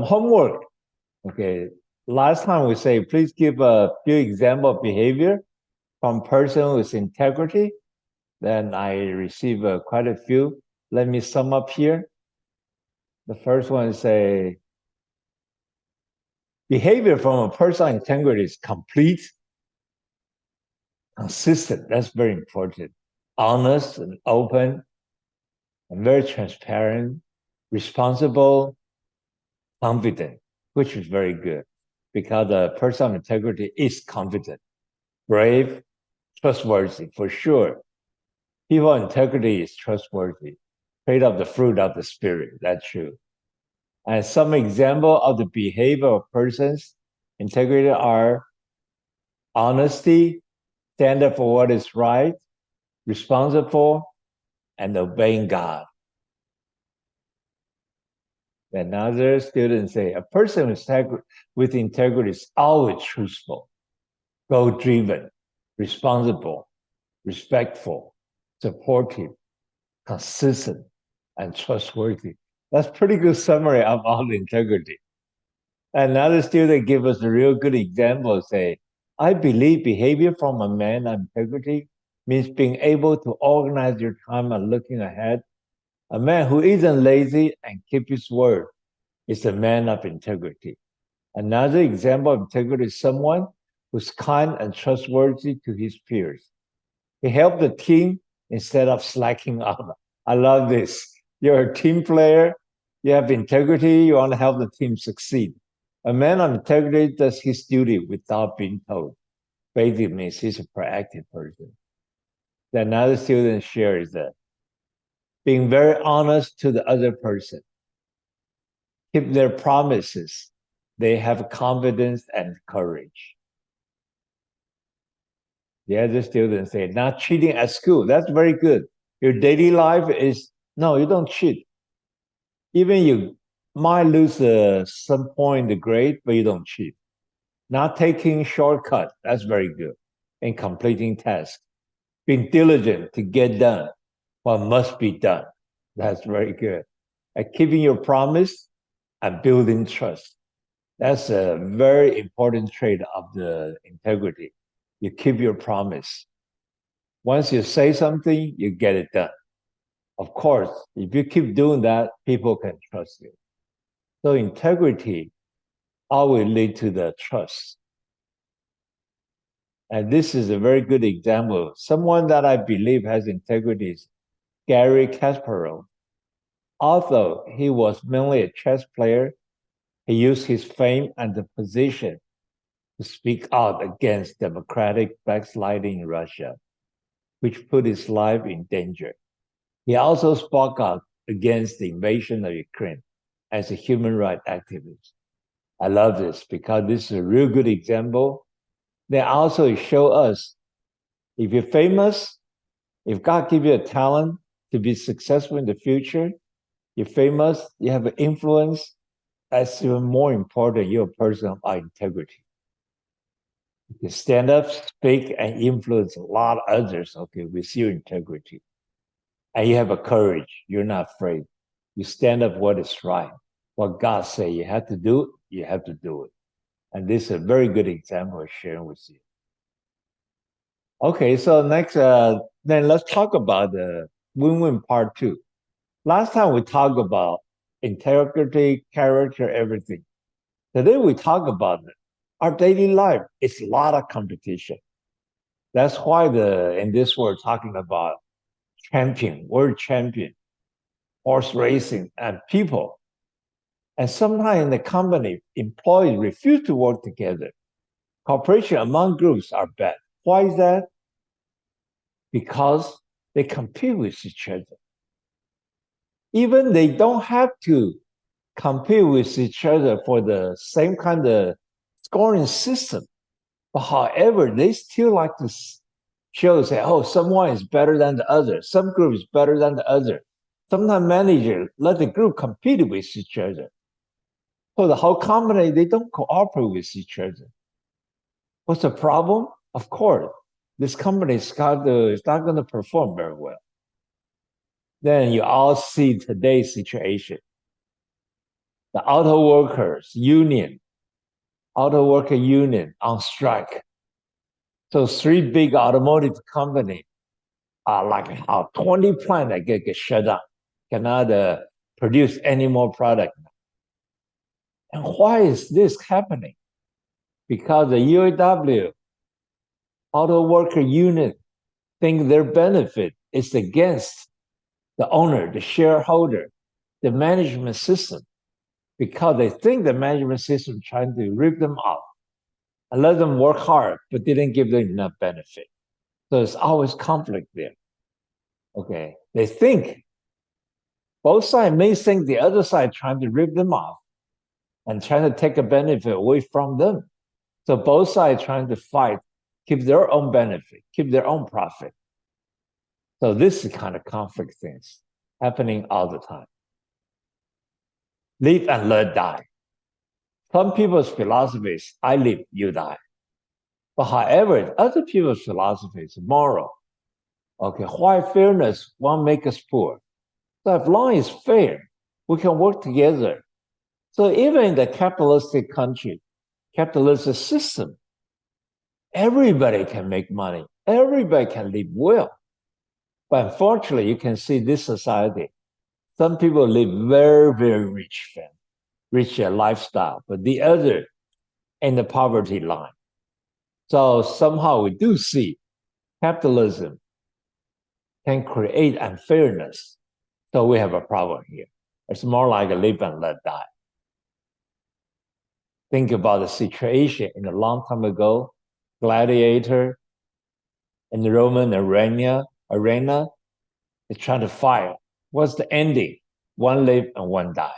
homework. Okay. Last time we say, please give a few example of behavior from person with integrity. Then I receive quite a few. Let me sum up here. The first one is a behavior from a person of integrity is complete, consistent. That's very important. Honest and open and very transparent, responsible, confident, which is very good because the person of integrity is confident, brave, trustworthy for sure. People of integrity is trustworthy, trade of the fruit of the spirit. That's true. And some example of the behavior of persons integrity are honesty, stand up for what is right, responsible, and obeying God. Another student say a person with integrity is always truthful, goal-driven, responsible, respectful, supportive, consistent, and trustworthy. That's pretty good summary of all integrity. Another student give us a real good example, say, I believe behavior from a man of integrity means being able to organize your time and looking ahead. A man who isn't lazy and keep his word is a man of integrity. Another example of integrity is someone who's kind and trustworthy to his peers. He helped the team instead of slacking off. I love this. You're a team player, you have integrity, you want to help the team succeed. A man of integrity does his duty without being told. Basically means he's a proactive person. Then another student shares that being very honest to the other person, keep their promises. They have confidence and courage. The other students say, not cheating at school. That's very good. Your daily life is, no, you don't cheat. Even you might lose some point in the grade, but you don't cheat. Not taking shortcut. That's very good. And completing tasks. Being diligent to get done what must be done. That's very good. And keeping your promise and building trust. That's a very important trait of the integrity. You keep your promise. Once you say something, you get it done. Of course, if you keep doing that, people can trust you. So integrity always lead to the trust. And this is a very good example. Someone that I believe has integrity is Gary Kasparov. Although he was mainly a chess player, he used his fame and the position to speak out against democratic backsliding in Russia, which put his life in danger. He also spoke out against the invasion of Ukraine as a human rights activist. I love this because this is a real good example. They also show us if you're famous, if God gives you a talent to be successful in the future, you're famous, you have an influence, that's even more important. You're a person of integrity. You can stand up, speak, and influence a lot of others, okay, with your integrity. And you have a courage. You're not afraid. You stand up what is right. What God say you have to do, you have to do it. And this is a very good example of sharing with you. Okay, so next, then let's talk about the win-win part two. Last time we talked about integrity, character, everything. Today we talk about our daily life. It's a lot of competition. That's why in this we're talking about champion, world champion, horse racing, and people. And sometimes in the company, employees refuse to work together. Cooperation among groups are bad. Why is that? Because they compete with each other. Even they don't have to compete with each other for the same kind of scoring system. But however, they still like to show, say, oh, someone is better than the other. Some group is better than the other. Sometimes manager let the group compete with each other. So the whole company, they don't cooperate with each other. What's the problem? Of course, this company is not going to perform very well. Then you all see today's situation. The auto worker union on strike. So three big automotive companies are like how 20 plants that get shut down, cannot produce any more product. And why is this happening? Because the UAW auto worker union think their benefit is against the owner, the shareholder, the management system, because they think the management system trying to rip them off and let them work hard, but didn't give them enough benefit. So there's always conflict there. Okay, they think both sides may think the other side trying to rip them off and trying to take a benefit away from them. So both sides trying to fight, keep their own benefit, keep their own profit. So this is kind of conflict things happening all the time. Live and let die. Some people's philosophy is, I live, you die. But however, other people's philosophy is moral. Okay, why fairness won't make us poor? So as long as it's fair, we can work together. So even in the capitalistic country, capitalist system, everybody can make money. Everybody can live well. But unfortunately, you can see this society. Some people live very, very rich lifestyle, but the other in the poverty line. So somehow we do see capitalism can create unfairness. So we have a problem here. It's more like a live and let die. Think about the situation in a long time ago, gladiator in the Roman arena, they try to fight. What's the ending? One live and one die.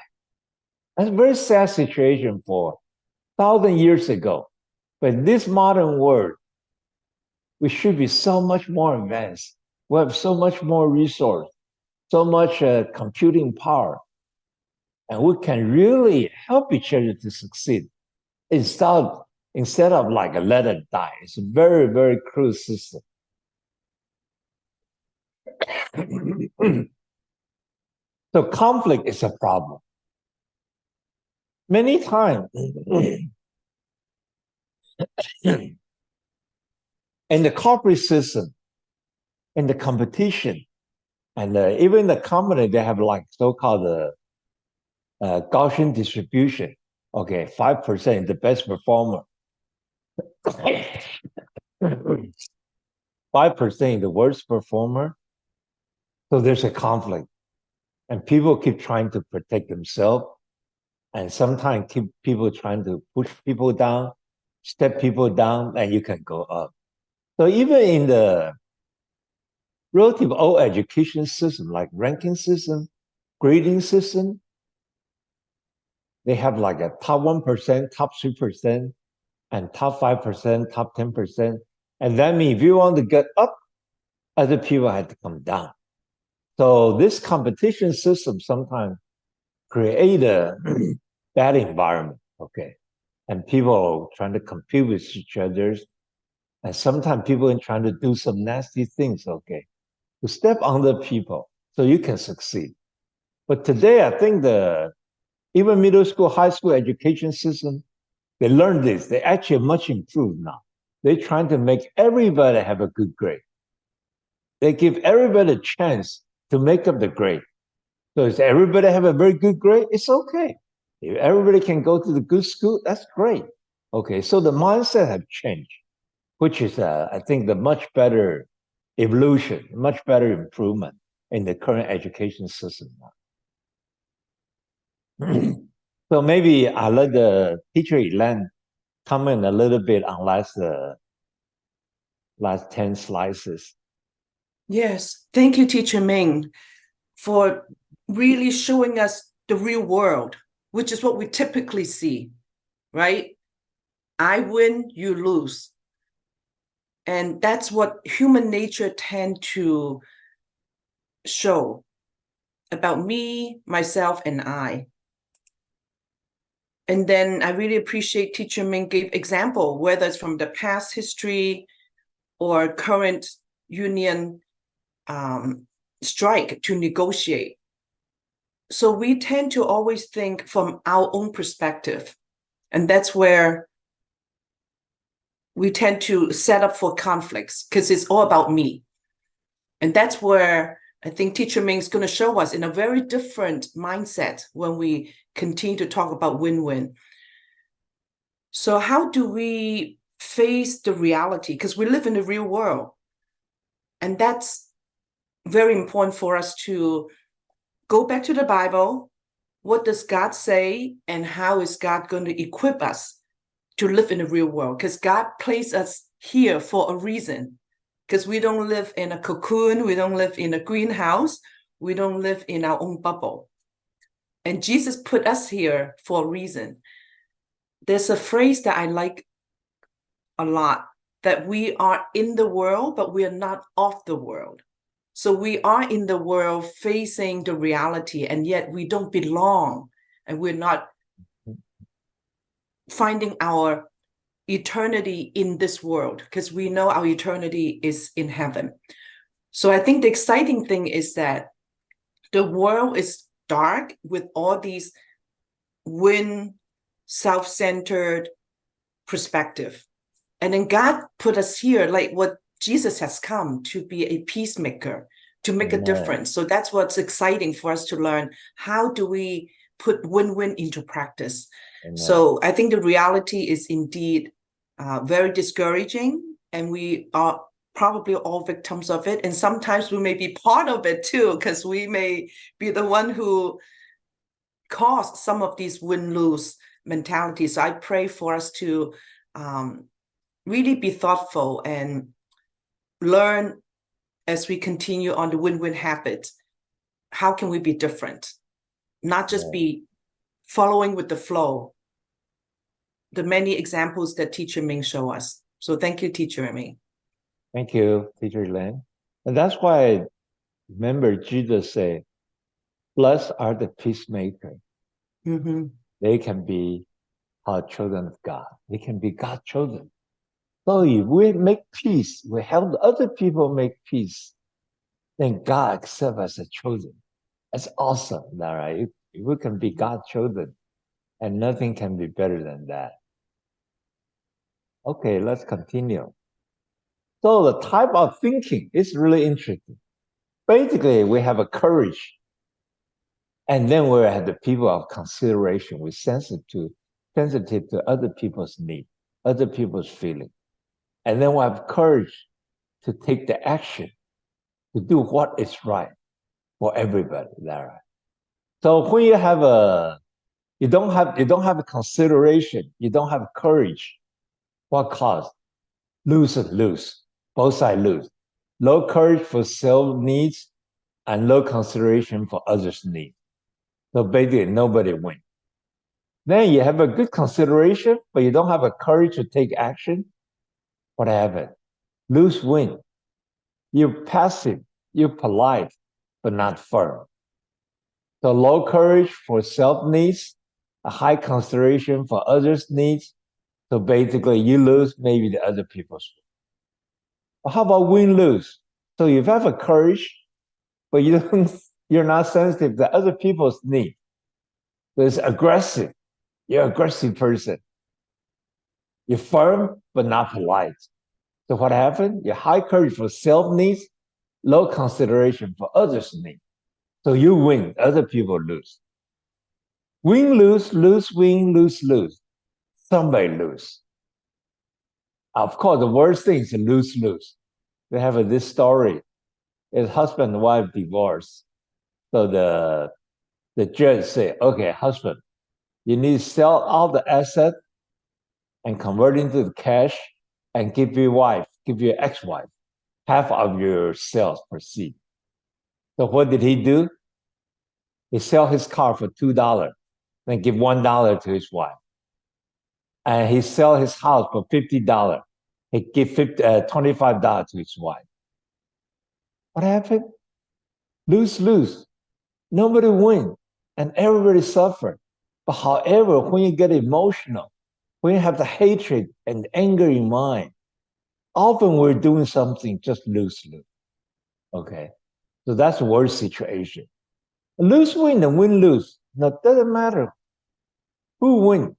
That's a very sad situation for 1,000 years ago. But in this modern world, we should be so much more advanced. We have so much more resource, so much computing power, and we can really help each other to succeed instead of like a let it die. It's a very, very cruel system. So conflict is a problem. Many times in the corporate system, in the competition, and even the company, they have like so-called Gaussian distribution. Okay, 5% the best performer, 5% the worst performer. So there's a conflict, and people keep trying to protect themselves, and sometimes keep people trying to push people down, step people down, and you can go up. So even in the relative old education system, like ranking system, grading system, they have like a top 1%, top 3%, and top 5%, top 10%. And that means if you want to get up, other people have to come down. So this competition system sometimes create a bad environment, okay? And people trying to compete with each other. And sometimes people are trying to do some nasty things, okay? To step on the people so you can succeed. But today, I think even middle school, high school education system, they learned this. They actually much improved now. They're trying to make everybody have a good grade. They give everybody a chance to make up the grade. So if everybody have a very good grade, it's okay. If everybody can go to the good school, that's great. Okay, so the mindset have changed, which is, I think, the much better evolution, much better improvement in the current education system now. So maybe I'll let the teacher Elaine comment a little bit on last 10 slices. Yes, thank you, Teacher Ming, for really showing us the real world, which is what we typically see, right? I win, you lose. And that's what human nature tend to show about me, myself, and I. And then I really appreciate Teacher Ming gave example, whether it's from the past history or current union strike to negotiate. So we tend to always think from our own perspective. And that's where we tend to set up for conflicts because it's all about me. And that's where I think Teacher Ming is going to show us in a very different mindset when we continue to talk about win-win. So how do we face the reality? Because we live in the real world. And that's very important for us to go back to the Bible. What does God say? And how is God going to equip us to live in the real world? Because God placed us here for a reason. Because we don't live in a cocoon, we don't live in a greenhouse, we don't live in our own bubble. And Jesus put us here for a reason. There's a phrase that I like a lot, that we are in the world, but we are not of the world. So we are in the world facing the reality, and yet we don't belong, and we're not finding our eternity in this world, because we know our eternity is in heaven. So I think the exciting thing is that the world is dark with all these self-centered perspective. And then God put us here, like what Jesus has come to be a peacemaker, to make a difference. So that's what's exciting for us to learn. How do we put win-win into practice? So I think the reality is indeed very discouraging, and we are probably all victims of it. And sometimes we may be part of it too, because we may be the one who caused some of these win-lose mentalities. So I pray for us to really be thoughtful and learn as we continue on the win-win habit. How can we be different? Not just be following with the flow. The many examples that Teacher Ming show us. So thank you, Teacher Ming. Thank you, Teacher Elaine. And that's why I remember Jesus said, blessed are the peacemakers. Mm-hmm. They can be our children of God. They can be God's children. So if we make peace, we help other people make peace, then God accepts us as children. That's awesome, all right? If we can be God's children, and nothing can be better than that. Okay, let's continue. So the type of thinking is really interesting. Basically, we have a courage, and then we have the people of consideration. We're sensitive to other people's need, other people's feeling. And then we have courage to take the action, to do what is right for everybody. That right? So when you don't have a consideration, you don't have courage, what cause? Lose and lose. Both sides lose. Low courage for self needs and low consideration for others' needs. So basically, nobody wins. Then you have a good consideration, but you don't have a courage to take action. What happened? Lose win. You're passive, you're polite, but not firm. So low courage for self needs, a high consideration for others' needs. So basically, you lose, maybe the other people's. But how about win lose? So you have a courage, but you're not sensitive to other people's need. So it's aggressive. You're an aggressive person. You're firm, but not polite. So what happened? You high courage for self needs, low consideration for others' needs. So you win, other people lose. Win, lose, lose, win, lose, lose. Somebody lose. Of course, the worst thing is lose, lose. We have this story. It's husband and wife divorce. So the judge say, okay, husband, you need to sell all the asset and convert into the cash and give your ex-wife half of your sales proceed. So what did he do? He sell his car for $2, then give $1 to his wife. And he sell his house for $50. He give $25 to his wife. What happened? Lose, lose. Nobody win, and everybody suffer. But however, when you get emotional, when you have the hatred and anger in mind, often we're doing something just lose, lose. Okay, so that's the worst situation. Lose win and win lose. No, doesn't matter who win,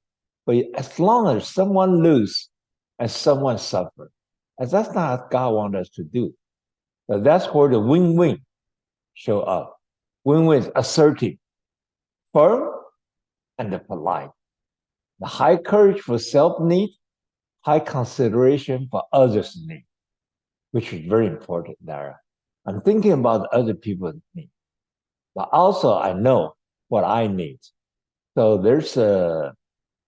but as long as someone lose and someone suffer, and that's not what God wants us to do. So that's where the win-win show up. Win-win is assertive, firm, and the polite. The high courage for self-need, high consideration for others' need, which is very important, Dara. I'm thinking about other people's need, but also I know what I need. So there's a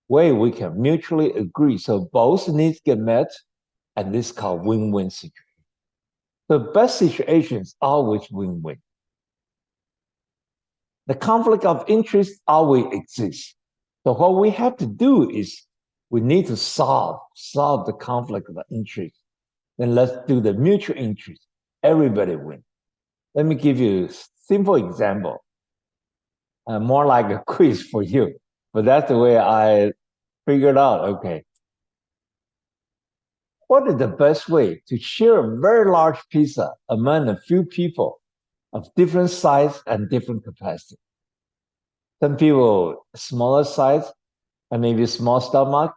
way we can mutually agree. So both needs get met, and this is called win-win situation. The best situation is always win-win. The conflict of interest always exists. So what we have to do is we need to solve the conflict of interest. Then let's do the mutual interest. Everybody wins. Let me give you a simple example, more like a quiz for you, but that's the way I figured out. Okay, what is the best way to share a very large pizza among a few people of different size and different capacity? Some people smaller size and maybe small stomach,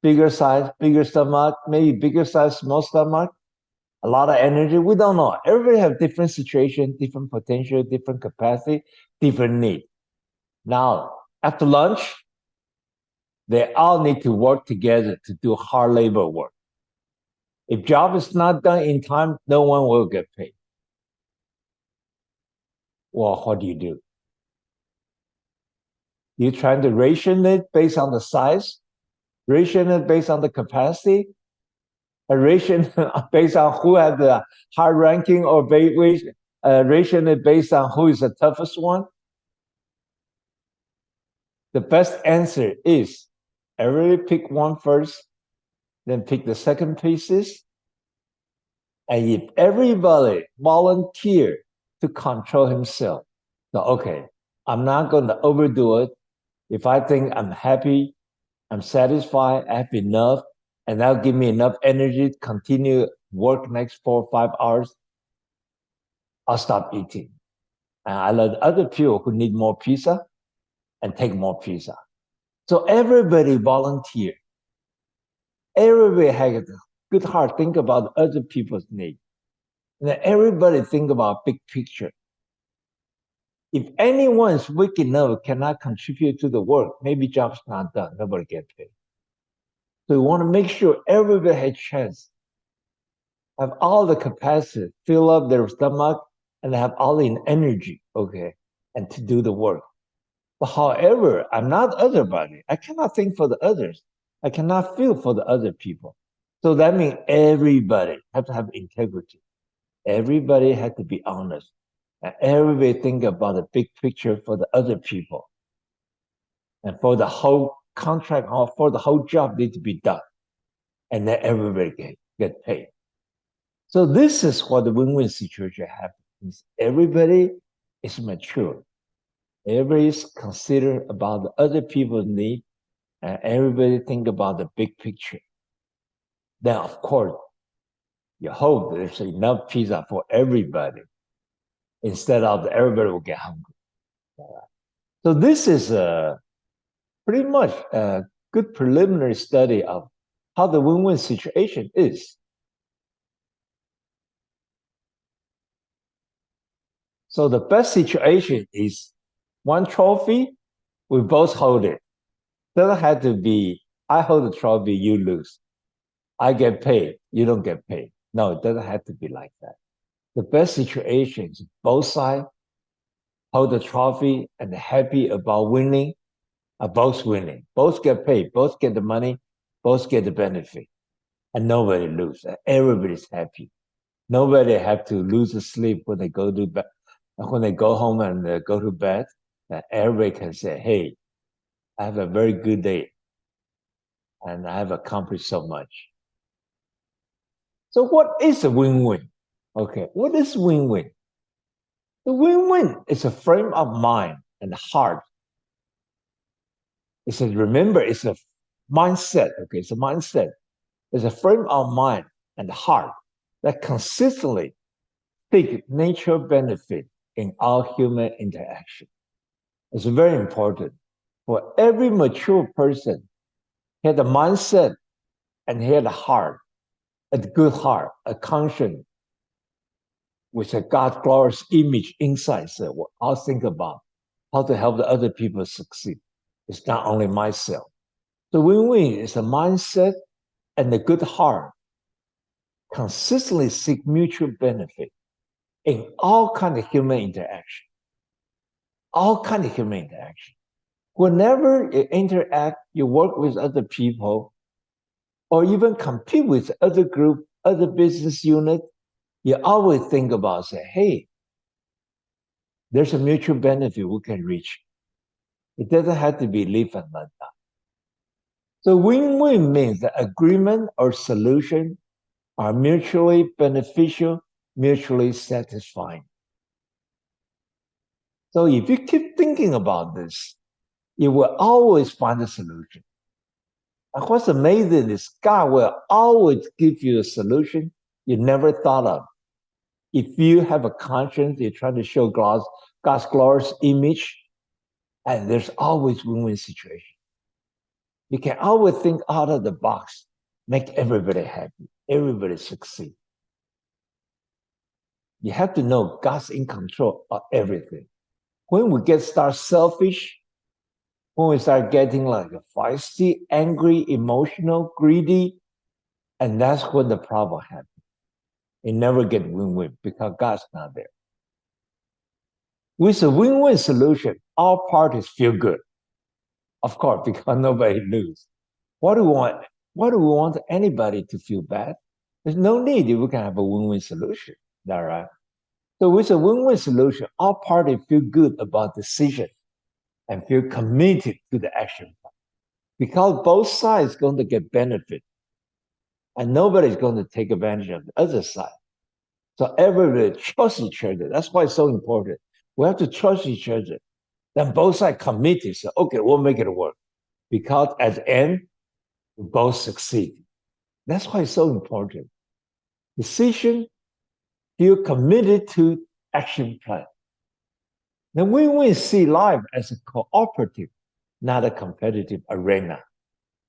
bigger size, bigger stomach, maybe bigger size, small stomach, a lot of energy. We don't know. Everybody have different situation, different potential, different capacity, different need. Now, after lunch, they all need to work together to do hard labor work. If job is not done in time, no one will get paid. Well, what do? You trying to ration it based on the size, ration it based on the capacity, a ration based on who has the high ranking, or ration it based on who is the toughest one? The best answer is everybody pick one first, then pick the second pieces. And if everybody volunteer to control himself, so okay, I'm not going to overdo it. If I think I'm happy, I'm satisfied, I have enough, and that'll give me enough energy to continue work next 4 or 5 hours, I'll stop eating. And I let other people who need more pizza and take more pizza. So everybody volunteer. Everybody has a good heart, think about other people's needs. And then everybody think about big picture. If anyone's weak enough, cannot contribute to the work, maybe job's not done, nobody get paid. So we want to make sure everybody has chance, have all the capacity, fill up their stomach, and have all the energy, okay, and to do the work. But however, I'm not everybody. I cannot think for the others. I cannot feel for the other people. So that means everybody have to have integrity. Everybody had to be honest. And everybody think about the big picture for the other people. And for the whole contract or for the whole job need to be done. And then everybody get paid. So this is what the win-win situation happens. Everybody is mature. Everybody is consider about the other people's need, and everybody think about the big picture. Then, of course, you hope there's enough pizza for everybody instead of everybody will get hungry. So this is pretty much a good preliminary study of how the win-win situation is. So the best situation is one trophy, we both hold it. Doesn't have to be, I hold the trophy, you lose. I get paid, you don't get paid. No, it doesn't have to be like that. The best situation is both sides hold the trophy and happy about winning, are both winning. Both get paid, both get the money, both get the benefit. And nobody loses. Everybody's happy. Nobody have to lose sleep when they go to bed, when they go home and go to bed. Everybody can say, hey, I have a very good day and I have accomplished so much. So what is a win-win? Okay, what is win-win? The win-win is a frame of mind and heart. It's a, remember, it's a mindset. Okay, it's a mindset. It's a frame of mind and heart that consistently seek nature benefit in all human interaction. It's very important. For every mature person, he had a mindset and he had a heart, a good heart, a conscience with a God glorious image inside. So what I'll think about how to help the other people succeed. It's not only myself. So win-win is a mindset and a good heart consistently seek mutual benefit in all kind of human interaction. All kind of human interaction. Whenever you interact, you work with other people, or even compete with other group, other business unit, you always think about say, hey, there's a mutual benefit we can reach. It doesn't have to be live and let die. So win-win means that agreement or solution are mutually beneficial, mutually satisfying. So if you keep thinking about this, you will always find a solution. And what's amazing is God will always give you a solution you never thought of. If you have a conscience, you're trying to show God's glorious image, and there's always win-win situation. You can always think out of the box, make everybody happy, everybody succeed. You have to know God's in control of everything. When we start selfish, when we start getting like feisty, angry, emotional, greedy, and that's when the problem happens. You never get win-win because God's not there. With a win-win solution, all parties feel good. Of course, because nobody loses. What do we want? Why do we want anybody to feel bad? There's no need if we can have a win-win solution. Is that right? So with a win-win solution, all parties feel good about decision and feel committed to the action plan. Because both sides going to get benefit and nobody's going to take advantage of the other side. So everybody trust each other. That's why it's so important. We have to trust each other. Then both sides committed. So, okay, we'll make it work. Because at the end, we both succeed. That's why it's so important. Decision, feel committed to action plan. Then we see life as a cooperative, not a competitive arena.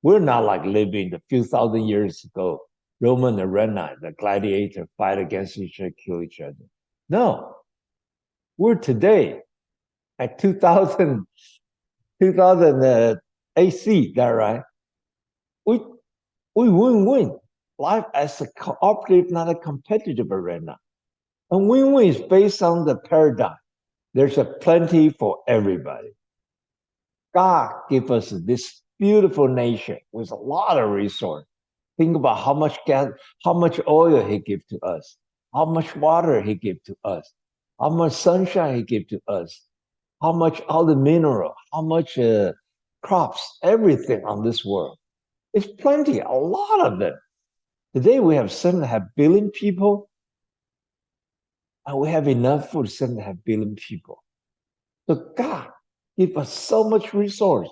We're not like living a few thousand years ago, Roman arena, the gladiator fight against each other, kill each other. No, we're today at 2000 AC, that right? We win-win. Life as a cooperative, not a competitive arena. And win-win is based on the paradigm. There's a plenty for everybody. God gave us this beautiful nation with a lot of resource. Think about how much gas, how much oil he gave to us, how much water he gave to us, how much sunshine he gave to us, how much all the mineral, how much crops, everything on this world. It's plenty, a lot of them. Today we have 7.5 billion people, and we have enough for 7.5 billion people. So God give us so much resource.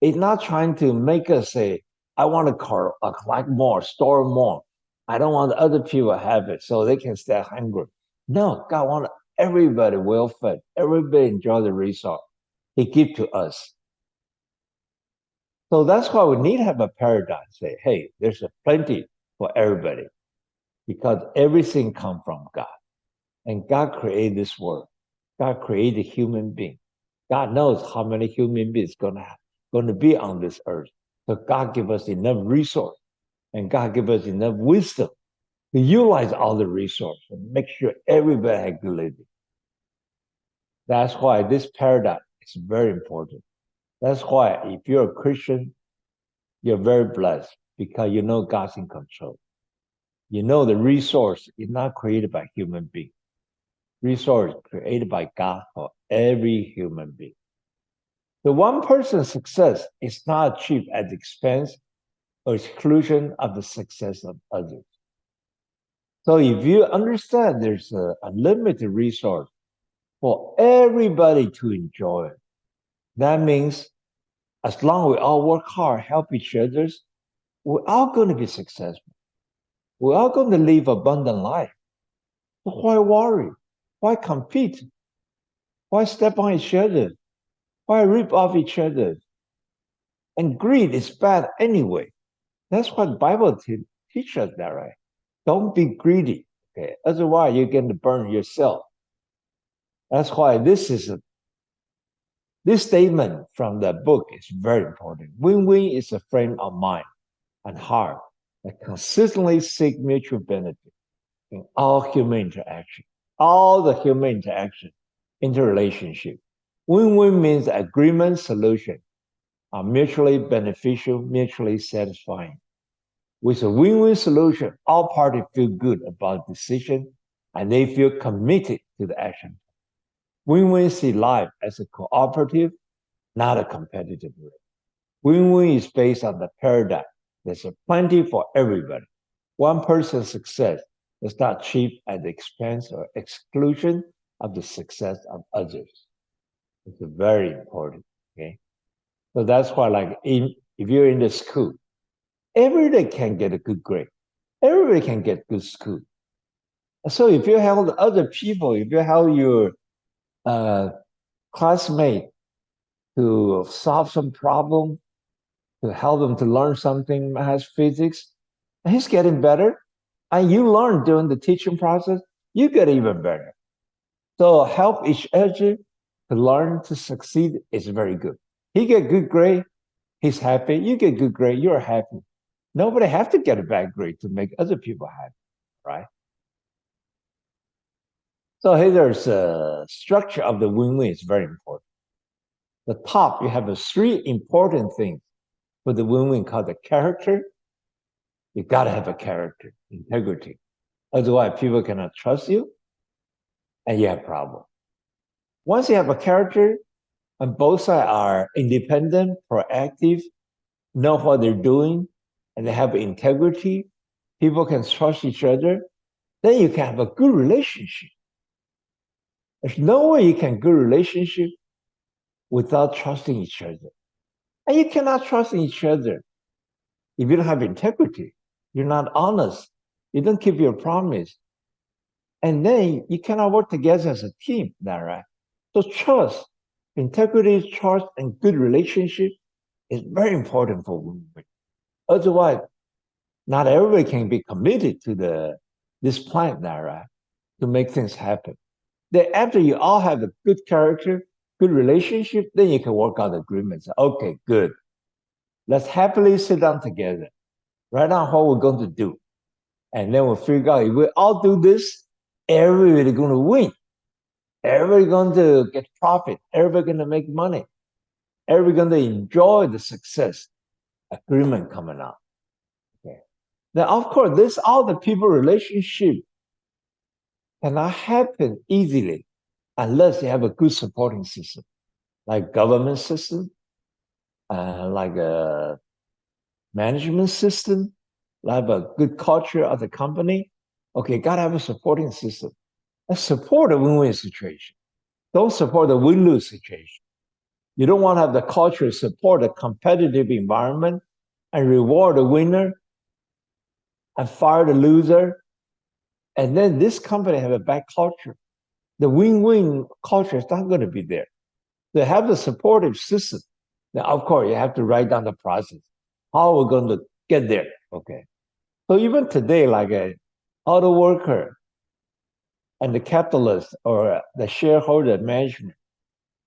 It's not trying to make us say, I want to collect more, store more. I don't want other people to have it so they can stay hungry. No, God wants everybody well fed, everybody enjoy the resource He give to us. So that's why we need to have a paradigm. Say, hey, there's a plenty for everybody because everything comes from God. And God created this world. God created human being. God knows how many human beings going to be on this earth. So God give us enough resource and God give us enough wisdom to utilize all the resources and make sure everybody has good living. That's why this paradigm is very important. That's why if you're a Christian, you're very blessed because you know God's in control. You know the resource is not created by human being. Resource created by God for every human being. The one person's success is not achieved at the expense or exclusion of the success of others. So if you understand there's a limited resource for everybody to enjoy, that means as long as we all work hard, help each other, we're all going to be successful. We're all going to live abundant life. So why worry? Why compete? Why step on each other? Why rip off each other? And greed is bad anyway. That's what Bible teach us that, right? Don't be greedy. Okay. Otherwise, you're going to burn yourself. That's why this statement from the book is very important. Win-win is a frame of mind and heart that consistently seek mutual benefit in all human interaction. All the human interaction, interrelationship. Win-win means agreement solution are mutually beneficial, mutually satisfying. With a win-win solution, all parties feel good about the decision and they feel committed to the action. Win-win see life as a cooperative, not a competitive race. Win-win is based on the paradigm. There's a plenty for everybody. One person's success is not achieved at the expense or exclusion of the success of others. It's very important. Okay. So that's why, like, if you're in the school, everybody can get a good grade. Everybody can get good school. So if you help other people, if you help your classmate to solve some problem, to help them to learn something, math, physics, he's getting better. And you learn during the teaching process, you get even better. So help each other to learn to succeed is very good. He get good grade, he's happy. You get good grade, you're happy. Nobody have to get a bad grade to make other people happy, right? So here's a structure of the win-win is very important. The top, you have three important things for the win-win called the character. You gotta have a character, integrity. Otherwise, people cannot trust you, and you have problem. Once you have a character, and both sides are independent, proactive, know what they're doing, and they have integrity, people can trust each other, then you can have a good relationship. There's no way you can good relationship without trusting each other. And you cannot trust each other if you don't have integrity. You're not honest. You don't keep your promise. And then you cannot work together as a team, that right? So trust, integrity, trust, and good relationship is very important for women. Otherwise, not everybody can be committed to this plan, that right? To make things happen. Then after you all have a good character, good relationship, then you can work out agreements. Okay, good. Let's happily sit down together. Write down what we're going to do. And then we'll figure out if we all do this, everybody going to win. Everybody going to get profit. Everybody going to make money. Everybody going to enjoy the success. Agreement coming out. Okay. Now, of course, this all the people relationship cannot happen easily unless you have a good supporting system, like government system, like a management system, like a good culture of the company. Okay, gotta have a supporting system. And support a win-win situation. Don't support a win-lose situation. You don't want to have the culture support a competitive environment and reward the winner and fire the loser. And then this company have a bad culture. The win-win culture is not going to be there. They have the supportive system. Now, of course, you have to write down the process. How we're going to get there. Okay. So even today, like a auto worker and the capitalist or the shareholder management,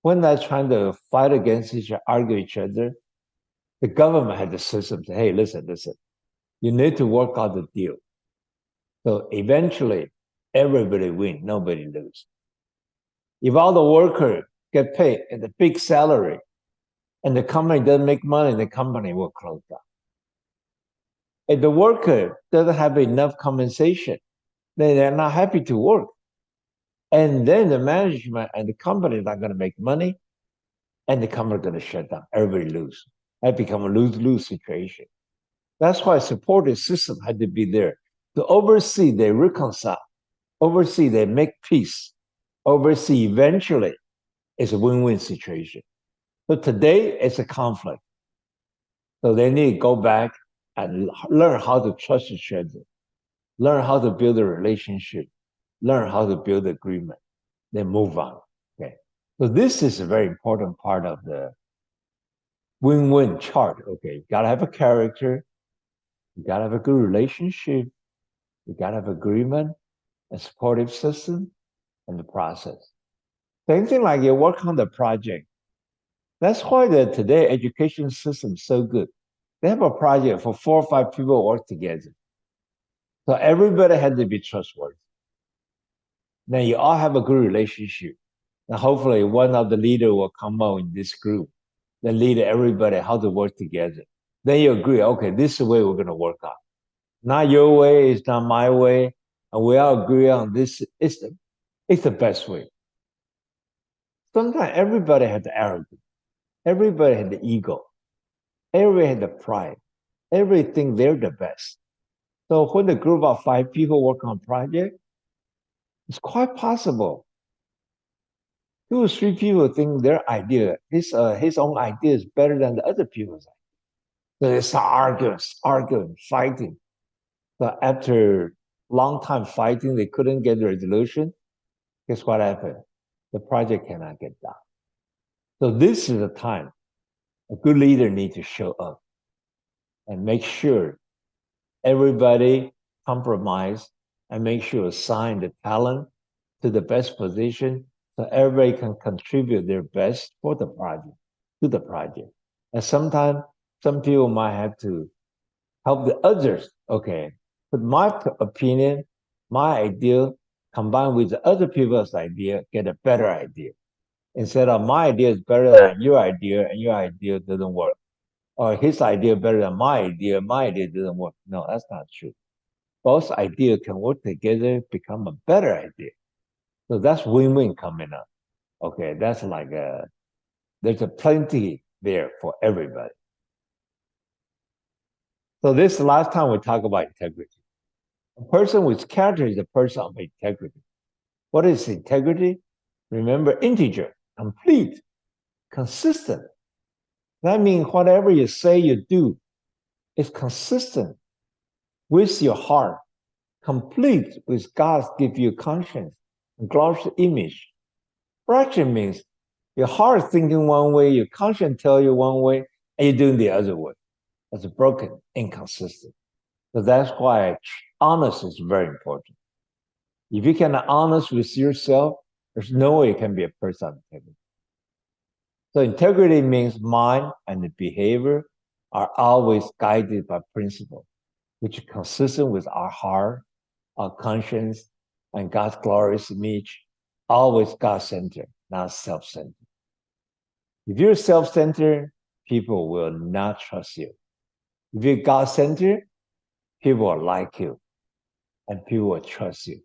when they're trying to fight against each other, argue each other, the government had the system to, hey, listen, you need to work out the deal. So eventually, everybody win, nobody lose. If all the workers get paid at a big salary and the company doesn't make money, the company will close down. If the worker doesn't have enough compensation, then they're not happy to work. And then the management and the company are not going to make money, and the company is going to shut down. Everybody lose. That become a lose-lose situation. That's why supportive system had to be there to oversee, they reconcile, oversee, they make peace, oversee eventually it's a win-win situation. So today it's a conflict. So they need to go back and learn how to trust each other, learn how to build a relationship, learn how to build agreement, then move on. Okay. So this is a very important part of the win-win chart. Okay, you gotta have a character, you gotta have a good relationship, you gotta have agreement, a supportive system, and the process. Same thing like you work on the project. That's why the today education system is so good. They have a project for 4 or 5 people work together. So everybody had to be trustworthy. Then you all have a good relationship. And hopefully one of the leader will come out in this group, then lead everybody how to work together. Then you agree, okay, this is the way we're going to work out. Not your way, it's not my way. And we all agree on this. It's the best way. Sometimes everybody had the arrogance. Everybody had the ego. Everybody had the pride. Everything they're the best. So when the group of 5 people work on a project, it's quite possible 2 or 3 people think their idea, his own idea is better than the other people's idea. So they start arguing, fighting. So after long time fighting, they couldn't get the resolution. Guess what happened? The project cannot get done. So this is the time a good leader needs to show up and make sure everybody compromise and make sure assign the talent to the best position so everybody can contribute their best for the project, to the project. And sometimes some people might have to help the others. Okay, but my opinion, my idea combined with the other people's idea, get a better idea. Instead of my idea is better than your idea and your idea doesn't work. Or his idea better than my idea doesn't work. No, that's not true. Both ideas can work together, become a better idea. So that's win-win coming up. Okay, that's like there's a plenty there for everybody. So this last time we talk about integrity. A person with character is a person of integrity. What is integrity? Remember, integer, complete, consistent. That means whatever you say you do is consistent with your heart, complete with God's give you conscience and glorious image. Fraction means your heart is thinking one way, your conscience tell you one way, and you're doing the other way. That's broken, inconsistent. So that's why honesty is very important. If you can be honest with yourself, there's no way you can be a person of integrity. So integrity means mind and the behavior are always guided by principle, which is consistent with our heart, our conscience, and God's glorious image, always God-centered, not self-centered. If you're self-centered, people will not trust you. If you're God-centered, people will like you, and people will trust you,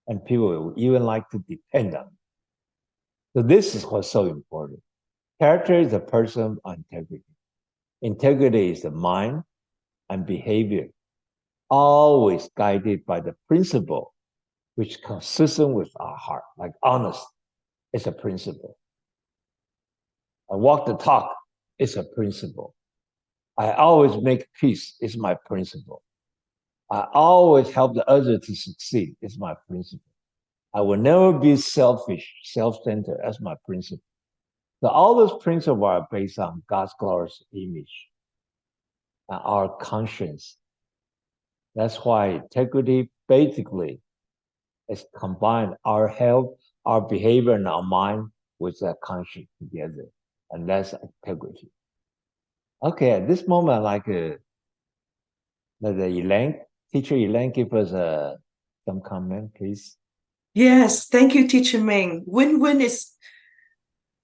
and people will even like to depend on you. So this is what's so important. Character is a person of integrity. Integrity is the mind and behavior, always guided by the principle which is consistent with our heart, like honest is a principle. I walk the talk is a principle. I always make peace is my principle. I always help the other to succeed is my principle. I will never be selfish, self-centered as my principle. So all those principles are based on God's glorious image and our conscience. That's why integrity basically is combined our health, our behavior, and our mind with that conscience together. And that's integrity. Okay, at this moment, I'd like to let Elaine, teacher Elaine, give us some comment, please. Yes, thank you, Teacher Ming. Win-win is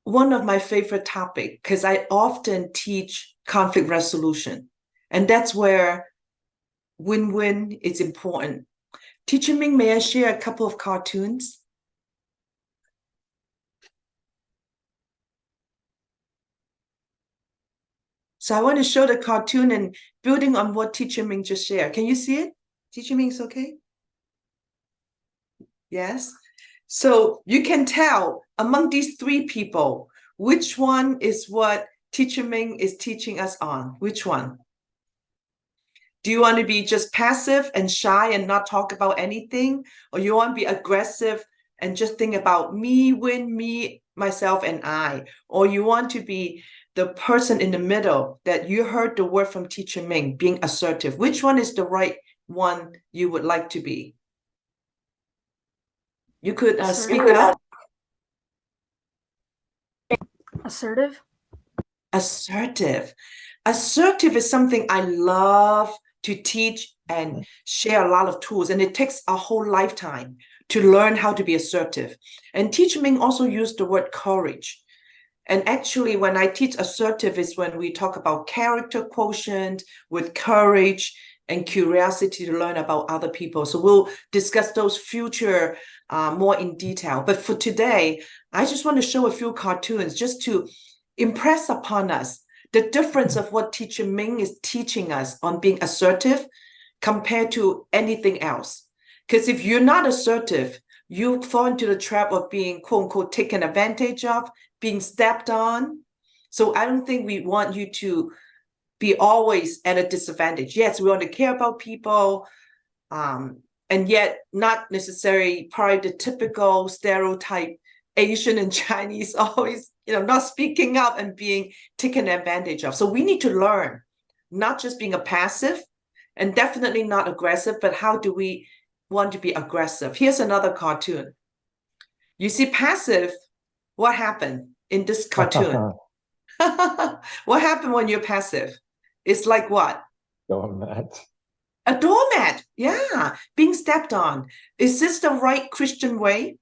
one of my favorite topics because I often teach conflict resolution, and that's where win-win is important. Teacher Ming, may I share a couple of cartoons? So I want to show the cartoon and building on what Teacher Ming just shared. Can you see it? Teacher Ming's okay? Yes. So you can tell among these 3 people, which one is what Teacher Ming is teaching us on? Which one? Do you want to be just passive and shy and not talk about anything? Or you want to be aggressive and just think about me, win, me, myself, and I, or you want to be the person in the middle that you heard the word from Teacher Ming, being assertive? Which one is the right one you would like to be? You could speak up. Assertive. Assertive. Assertive is something I love to teach and share a lot of tools, and it takes a whole lifetime to learn how to be assertive. And Teacher Ming also used the word courage. And actually, when I teach assertive is when we talk about character quotient with courage and curiosity to learn about other people. So we'll discuss those future more in detail. But for today, I just want to show a few cartoons just to impress upon us the difference of what Teacher Ming is teaching us on being assertive compared to anything else. Because if you're not assertive, you fall into the trap of being, quote unquote, taken advantage of, being stepped on. So I don't think we want you to be always at a disadvantage. Yes, we want to care about people, and yet not necessarily probably the typical stereotype Asian and Chinese always, not speaking up and being taken advantage of. So we need to learn, not just being a passive and definitely not aggressive, but how do we want to be aggressive? Here's another cartoon. You see passive, what happened in this cartoon? What happened when you're passive? It's like what? Doormat. A doormat. Yeah, being stepped on. Is this the right Christian way?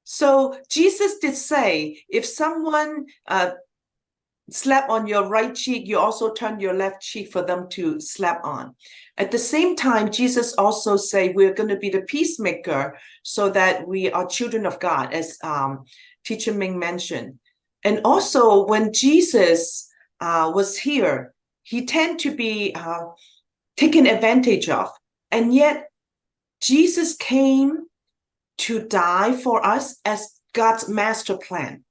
So Jesus did say, if someone slap on your right cheek, you also turn your left cheek for them to slap on. At the same time, Jesus also say we're going to be the peacemaker so that we are children of God, as Teacher Ming mentioned. And also when Jesus was here, he tended to be taken advantage of. And yet Jesus came to die for us as God's master plan.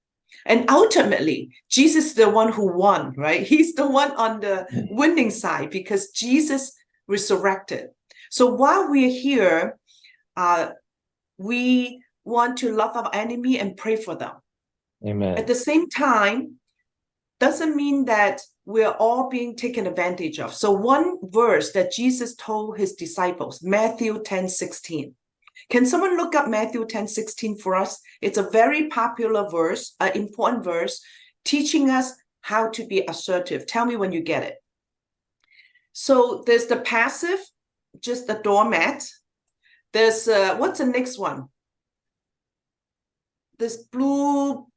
And ultimately, Jesus is the one who won, right? He's the one on the winning side because Jesus resurrected. So while we're here, we want to love our enemy and pray for them. Amen. At the same time, doesn't mean that we're all being taken advantage of. So one verse that Jesus told his disciples, Matthew 10:16. Can someone look up Matthew 10:16 for us? It's a very popular verse, an important verse, teaching us how to be assertive. Tell me when you get it. So there's the passive, just the doormat. There's, what's the next one? This blue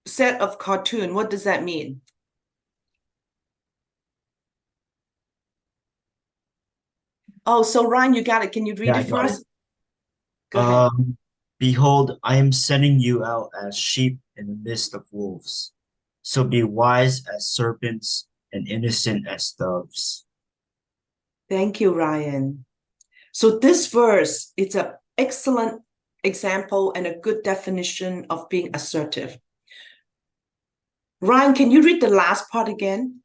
set of cartoon, what does that mean? Oh, so Ryan, you got it. Can you read it for us? Go ahead. Behold, I am sending you out as sheep in the midst of wolves. So be wise as serpents and innocent as doves. Thank you, Ryan. So this verse, it's an excellent example and a good definition of being assertive. Ryan, can you read the last part again?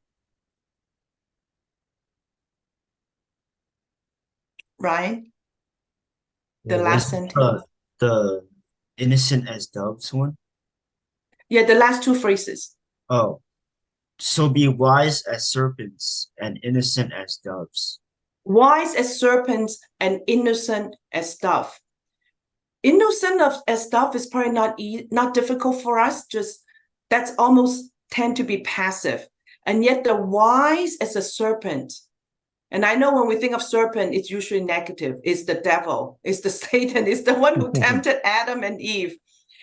Ryan? The last sentence. The innocent as doves one? Yeah, the last two phrases. Oh, so be wise as serpents and innocent as doves. Wise as serpents and innocent as dove. Innocent as dove is probably not difficult for us. Just that's almost tend to be passive. And yet the wise as a serpent. And I know when we think of serpent, it's usually negative. It's the devil, it's the Satan, it's the one who tempted Adam and Eve.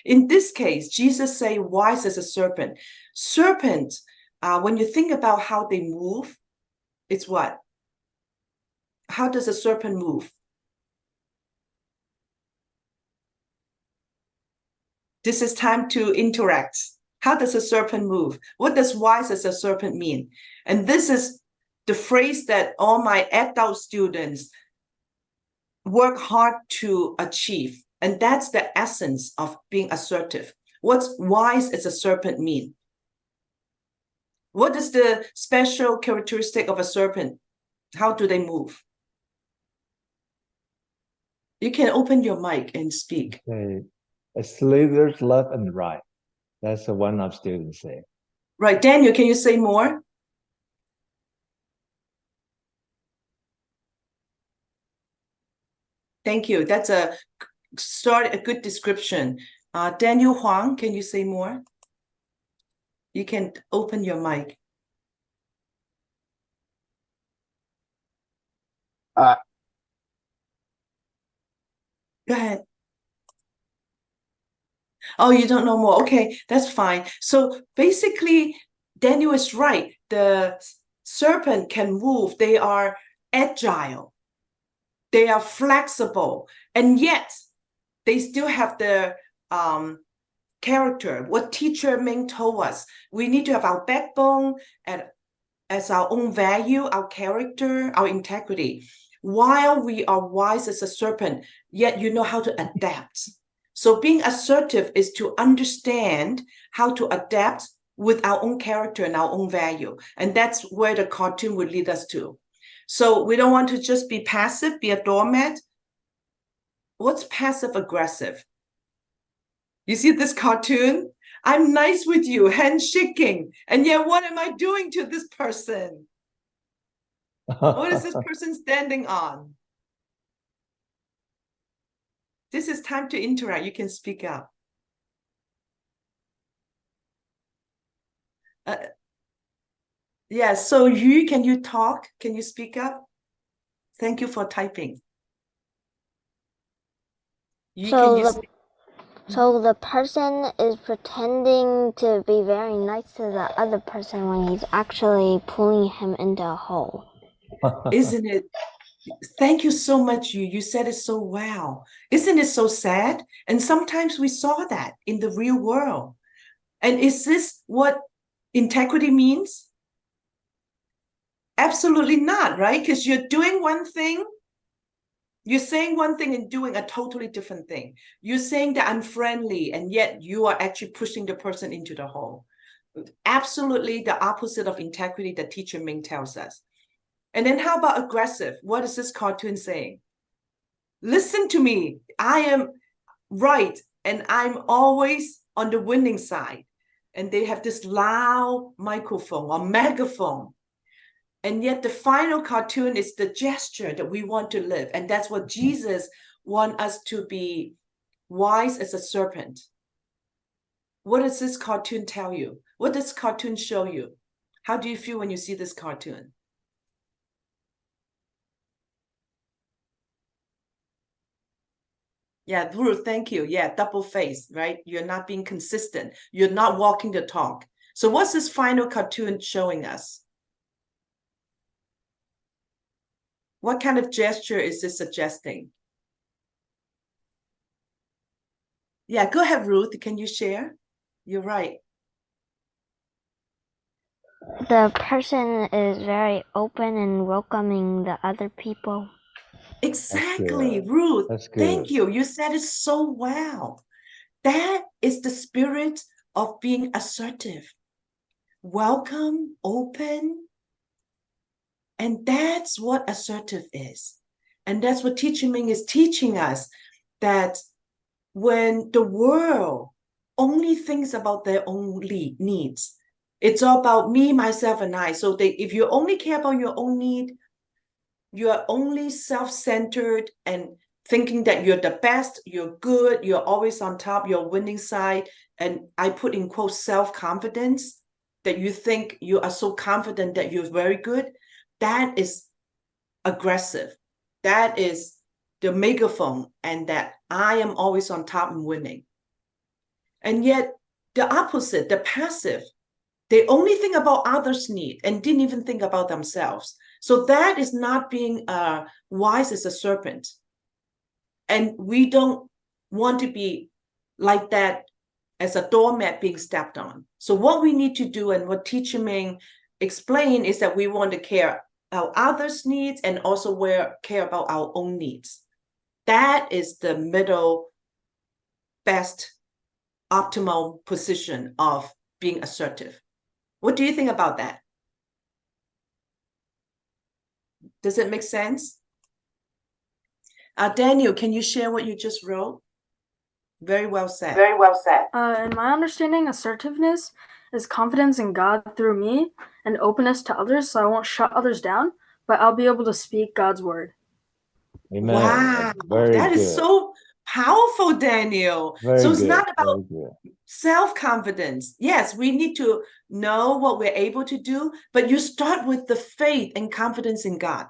In this case, Jesus say wise as a serpent. Serpent, when you think about how they move, it's what? How does a serpent move? This is time to interact. How does a serpent move? What does wise as a serpent mean? And this is the phrase that all my adult students work hard to achieve. And that's the essence of being assertive. What's wise as a serpent mean? What is the special characteristic of a serpent? How do they move? You can open your mic and speak. Say, a slithers left and right. That's the one of students say. Right, Daniel, can you say more? Thank you. That's a good description. Daniel Huang, can you say more? You can open your mic. Uh, Go ahead. Oh, you don't know more. Okay, that's fine. So basically, Daniel is right. The serpent can move. They are agile. They are flexible. And yet, they still have their character. What teacher Ming told us, we need to have our backbone and as our own value, our character, our integrity. While we are wise as a serpent, yet you know how to adapt. So being assertive is to understand how to adapt with our own character and our own value. And that's where the cartoon would lead us to. So we don't want to just be passive, be a doormat. What's passive aggressive? You see this cartoon? I'm nice with you, handshaking. And yet, what am I doing to this person? What is this person standing on? This is time to interact. You can speak up. Yeah, so Yu, can you talk? Can you speak up? Thank you for typing. Yu, can you speak? So the person is pretending to be very nice to the other person when he's actually pulling him into a hole. Isn't it? Thank you so much, Yu. You said it so well. Isn't it so sad? And sometimes we saw that in the real world. And is this what integrity means? Absolutely not, right? Because you're doing one thing, you're saying one thing and doing a totally different thing. You're saying that I'm friendly, and yet you are actually pushing the person into the hole. Absolutely the opposite of integrity that teacher Ming tells us. And then how about aggressive? What is this cartoon saying? Listen to me. I am right, and I'm always on the winning side. And they have this loud microphone or megaphone. And yet the final cartoon is the gesture that we want to live. And that's what Jesus wants us to be wise as a serpent. What does this cartoon tell you? What does cartoon show you? How do you feel when you see this cartoon? Yeah, Ruth, thank you. Yeah, double face, right? You're not being consistent. You're not walking the talk. So what's this final cartoon showing us? What kind of gesture is this suggesting? Yeah, go ahead, Ruth. Can you share? You're right. The person is very open and welcoming the other people. Exactly, good. Ruth. That's Thank good. you. You said it so well. That is the spirit of being assertive. Welcome, open. And that's what assertive is. And that's what Teacher Ming is teaching us, that when the world only thinks about their own needs, it's all about me, myself, and I. So if you only care about your own need, you are only self-centered and thinking that you're the best, you're good, you're always on top, you're winning side. And I put in quotes self-confidence, that you think you are so confident that you're very good. That is aggressive. That is the megaphone, and that I am always on top and winning. And yet the opposite, the passive, they only think about others' need and didn't even think about themselves. So that is not being wise as a serpent. And we don't want to be like that as a doormat being stepped on. So what we need to do, and what Teacher Ming explained, is that we want to care about others' needs and also care about our own needs. That is the middle best optimal position of being assertive. What do you think about that? Does it make sense? Daniel, can you share what you just wrote? Very well said. In my understanding, assertiveness is confidence in God through me and openness to others, so I won't shut others down, but I'll be able to speak God's word. Amen. Wow, Very that good. is so powerful, Daniel. Very So it's good. not about Very good. self-confidence. Yes, we need to know what we're able to do, but you start with the faith and confidence in God.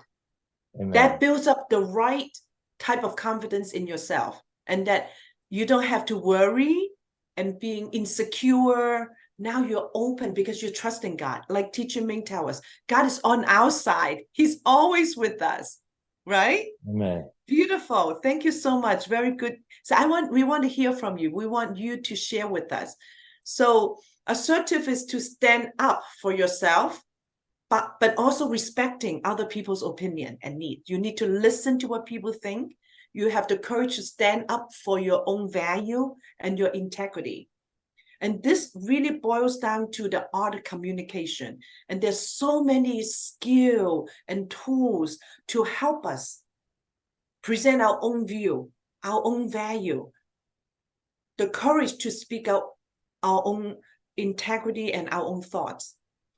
Amen. That builds up the right type of confidence in yourself, and that you don't have to worry and being insecure. Now you're open because you're trusting God. Like Teacher Ming tells us, God is on our side. He's always with us, right? Amen. Beautiful. Thank you so much. Very good. So we want to hear from you. We want you to share with us. So assertive is to stand up for yourself, but also respecting other people's opinion and need. You need to listen to what people think. You have the courage to stand up for your own value and your integrity. And this really boils down to the art of communication. And there's so many skills and tools to help us present our own view, our own value, the courage to speak out our own integrity and our own thoughts,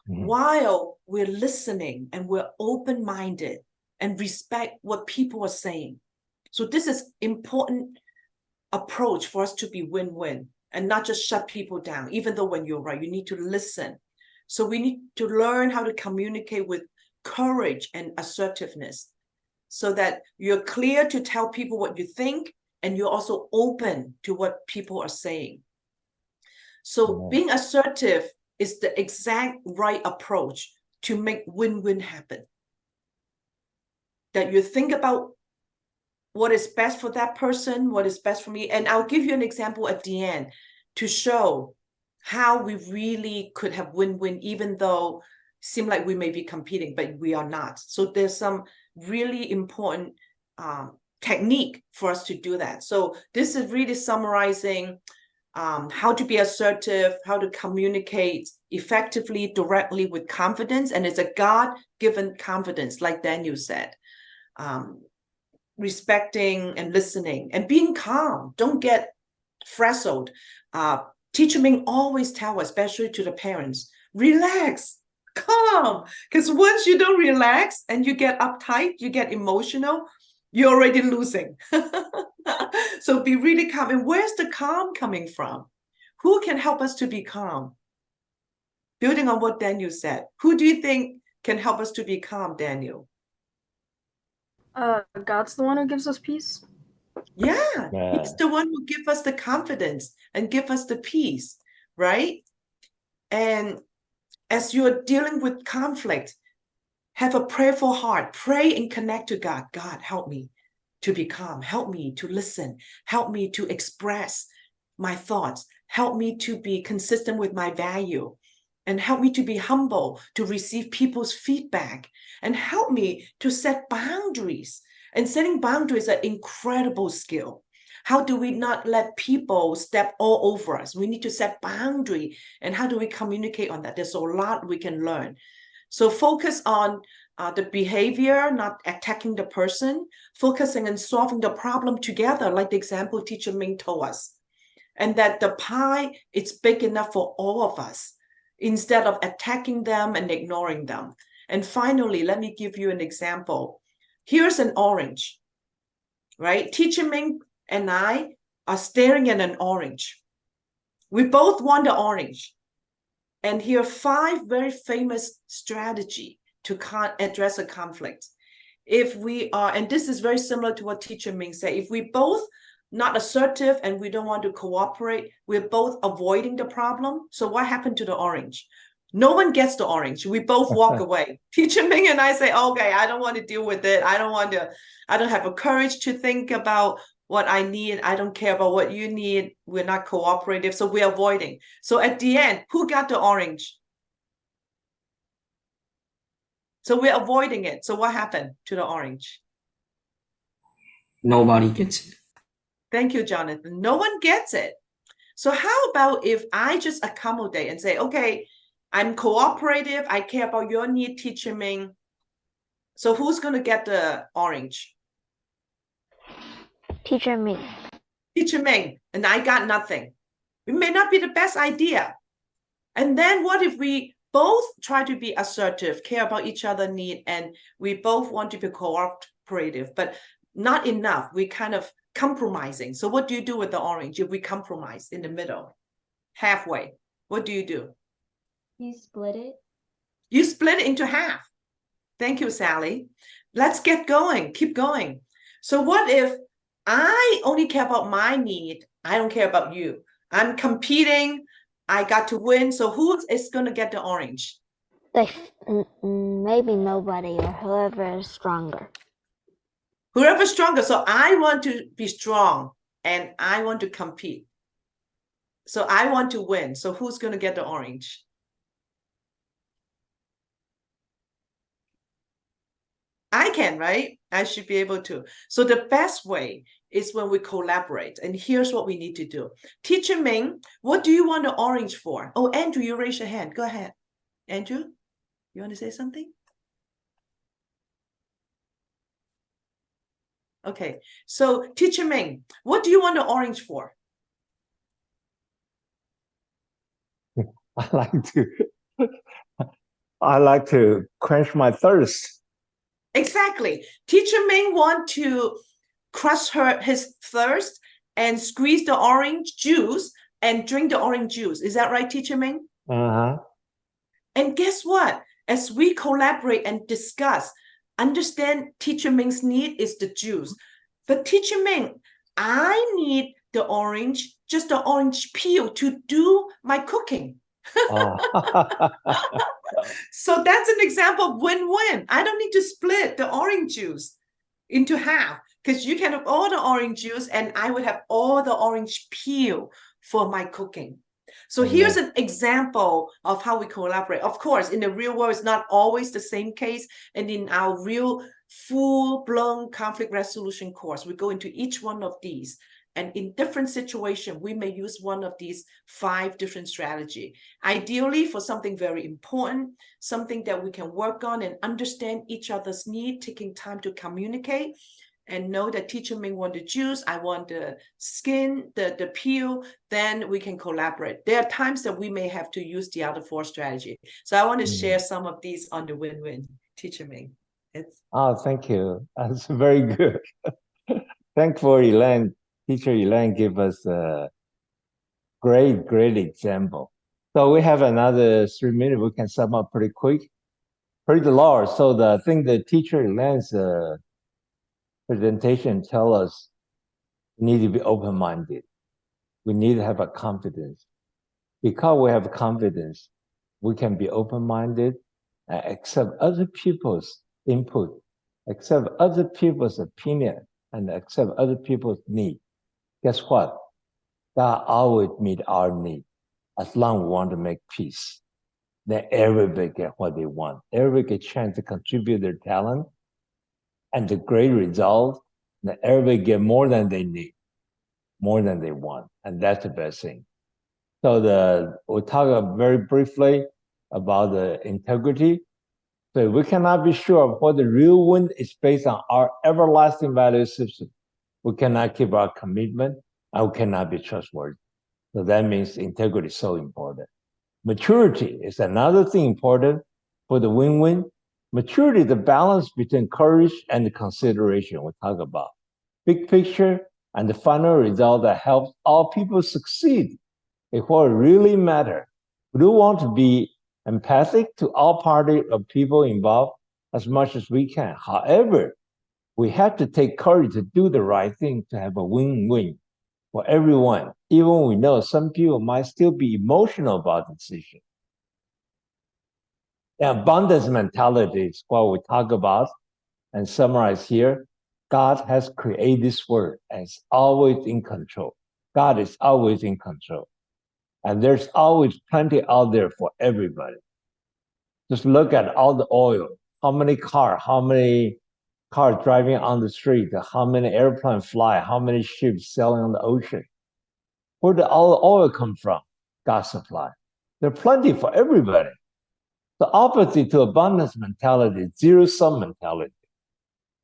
while we're listening and we're open-minded and respect what people are saying. So this is important approach for us to be win-win and not just shut people down. Even though when you're right, you need to listen. So we need to learn how to communicate with courage and assertiveness, so that you're clear to tell people what you think, and you're also open to what people are saying. So being assertive is the exact right approach to make win-win happen. That you think about what is best for that person, what is best for me. And I'll give you an example at the end to show how we really could have win-win, even though it seems like we may be competing, but we are not. So there's some really important technique for us to do that. So this is really summarizing how to be assertive, how to communicate effectively, directly with confidence. And it's a God-given confidence, like Daniel said. Respecting and listening and being calm. Don't get frazzled. Teacher Ming always tell us, especially to the parents, relax, calm. Because once you don't relax and you get uptight, you get emotional, you're already losing. So be really calm. And where's the calm coming from? Who can help us to be calm? Building on what Daniel said, who do you think can help us to be calm, Daniel? God's the one who gives us peace. Yeah, Yeah. he's the one who gives us the confidence and give us the peace, right? And as you're dealing with conflict, have a prayerful heart. Pray and connect to God. God, help me to be calm. Help me to listen. Help me to express my thoughts. Help me to be consistent with my value. And help me to be humble, to receive people's feedback. And help me to set boundaries. And setting boundaries is an incredible skill. How do we not let people step all over us? We need to set boundary. And how do we communicate on that? There's a lot we can learn. So focus on the behavior, not attacking the person, focusing on solving the problem together, like the example Teacher Ming told us. And that the pie is big enough for all of us, instead of attacking them and ignoring them. And finally, let me give you an example. Here's an orange, right? Teacher Ming and I are staring at an orange. We both want the orange. And here are 5 very famous strategies to address a conflict. If we are, and this is very similar to what Teacher Ming said, if we both not assertive and we don't want to cooperate, we're both avoiding the problem. So what happened to the orange? No one gets the orange. We both walk away. Teacher Ming and I say, okay, I don't want to deal with it. I don't have a courage to think about what I need. I don't care about what you need. We're not cooperative. So we're avoiding. So at the end, who got the orange? So we're avoiding it. So what happened to the orange? Nobody gets it. Thank you, Jonathan. No one gets it. So how about if I just accommodate and say, okay, I'm cooperative. I care about your need, Teacher Ming. So who's going to get the orange? Teacher Ming. Teacher Ming, and I got nothing. It may not be the best idea. And then what if we both try to be assertive, care about each other's need, and we both want to be cooperative, but not enough. We kind of compromising. So what do you do with the orange if we compromise in the middle, halfway? What do? You split it. You split it into half. Thank you, Sally. Let's get going. Keep going. So what if I only care about my need? I don't care about you. I'm competing. I got to win. So who is going to get the orange? Maybe nobody, or whoever is stronger. Whoever's stronger. So I want to be strong and I want to compete. So I want to win. So who's going to get the orange? I can, right? I should be able to. So the best way is when we collaborate. And here's what we need to do. Teacher Ming, what do you want the orange for? Oh, Andrew, you raise your hand. Go ahead. Andrew, you want to say something? Okay. So Teacher Ming, what do you want the orange for? I like to quench my thirst. Exactly. Teacher Ming want to crush his thirst and squeeze the orange juice and drink the orange juice. Is that right, Teacher Ming? Uh-huh. And guess what? As we collaborate and discuss, understand Teacher Ming's need is the juice. But Teacher Ming, I need the orange, just the orange peel to do my cooking. So that's an example of win-win. I don't need to split the orange juice into half because you can have all the orange juice and I would have all the orange peel for my cooking. So here's an example of how we collaborate. Of course, in the real world, it's not always the same case. And in our real full-blown conflict resolution course, we go into each one of these. And in different situations, we may use one of these 5 different strategies. Ideally, for something very important, something that we can work on and understand each other's need, taking time to communicate and know that Teacher Ming want the juice, I want the skin, the peel, then we can collaborate. There are times that we may have to use the other 4 strategies. So I want to share some of these on the win-win, Teacher Ming. Thank you. That's very good. Thanks for Elaine. Teacher Elaine gave us a great example. So we have another 3 minutes. We can sum up pretty quick. Praise the Lord. So I think the teacher Elaine's presentation tell us we need to be open-minded. We need to have a confidence. Because we have confidence, we can be open-minded and accept other people's input, accept other people's opinion, and accept other people's need. Guess what? God always meet our need as long as we want to make peace. Then everybody get what they want. Everybody get a chance to contribute their talent and the great result. Then everybody get more than they need, more than they want. And that's the best thing. So we'll talk very briefly about the integrity. So we cannot be sure of what the real win is based on our everlasting value system. We cannot keep our commitment and we cannot be trustworthy. So that means integrity is so important. Maturity is another thing important for the win-win. Maturity is the balance between courage and consideration we talk about. Big picture and the final result that helps all people succeed is what really matters. We do want to be empathic to all parties of people involved as much as we can. However, we have to take courage to do the right thing to have a win-win for everyone, even we know some people might still be emotional about the decision. The abundance mentality is what we talk about and summarize here. God has created this world and is always in control. God is always in control. And there's always plenty out there for everybody. Just look at all the oil, how many cars driving on the street, how many airplanes fly, how many ships sailing on the ocean. Where did all the oil come from? God supply. There's plenty for everybody. The opposite to abundance mentality, zero-sum mentality.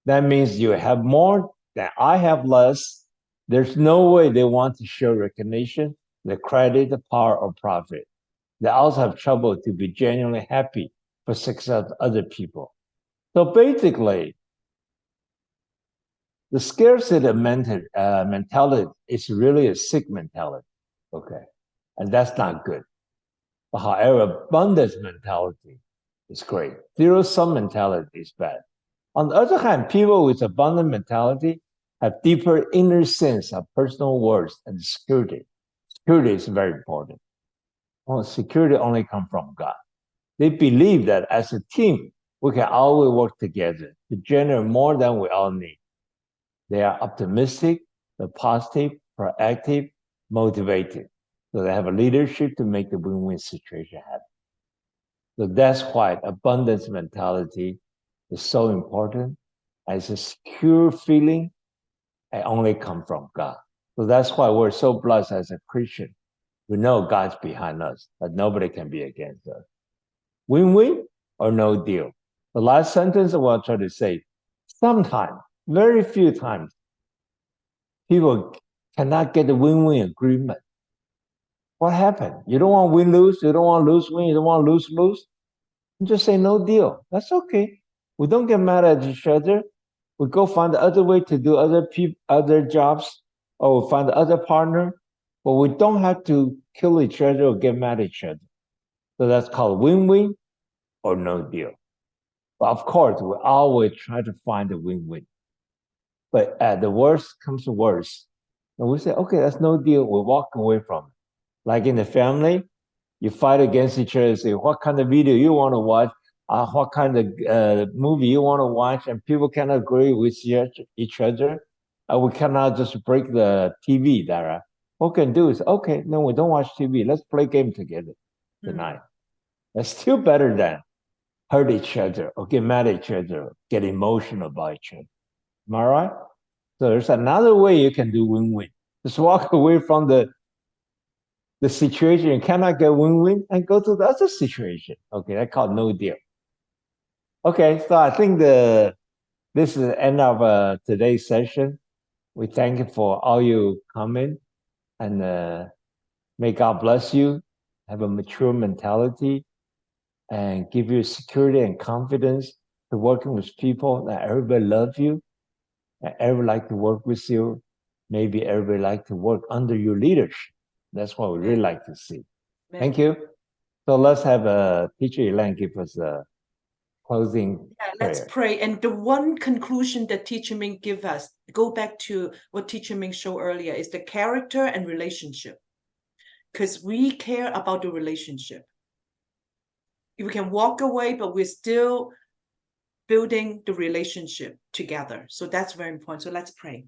That means you have more than I have less, There's no way they want to show recognition, the credit, the power, or profit. They also have trouble to be genuinely happy for success of other people. So basically, the scarcity mentality is really a sick mentality, okay? And that's not good. But however, abundance mentality is great. Zero-sum mentality is bad. On the other hand, people with abundant mentality have deeper inner sense of personal worth and security. Security is very important. Well, security only comes from God. They believe that as a team, we can always work together to generate more than we all need. They are optimistic, they're positive, proactive, motivated. So they have a leadership to make the win-win situation happen. So that's why abundance mentality is so important. It's a secure feeling and only come from God. So that's why we're so blessed as a Christian. We know God's behind us, that nobody can be against us. Win-win or no deal. The last sentence I want to try to say, sometimes, very few times, people cannot get a win-win agreement. What happened? You don't want win-lose, you don't want lose-win, you don't want lose-lose. Just say no deal. That's okay. We don't get mad at each other. We go find the other way to do other jobs, or we find the other partner, but we don't have to kill each other or get mad at each other. So that's called win-win or no deal. But of course, we always try to find a win-win. But at the worst comes to worst, and we say, okay, that's no deal. We walk away from it. Like in the family, you fight against each other and say, what kind of video you want to watch, what kind of movie you want to watch, and people cannot agree with each other. We cannot just break the TV, Dara. What we can do is, okay, no, we don't watch TV. Let's play game together tonight. That's still better than hurt each other or get mad at each other, get emotional about each other. Am I right? So there's another way you can do win-win. Just walk away from the situation you cannot get win-win and go to the other situation. Okay, that's called no deal. Okay, so I think this is the end of today's session. We thank you for all your comment, and may God bless you. Have a mature mentality and give you security and confidence to working with people that everybody love you and everybody like to work with you. Maybe everybody like to work under your leadership. That's what we really like to see. Thank you. So let's have Teacher Elaine give us a closing Let's prayer. pray. And the one conclusion that Teacher Ming give us, go back to what Teacher Ming showed earlier, is the character and relationship. Because we care about the relationship. We can walk away, but we're still building the relationship together. So that's very important. So let's pray.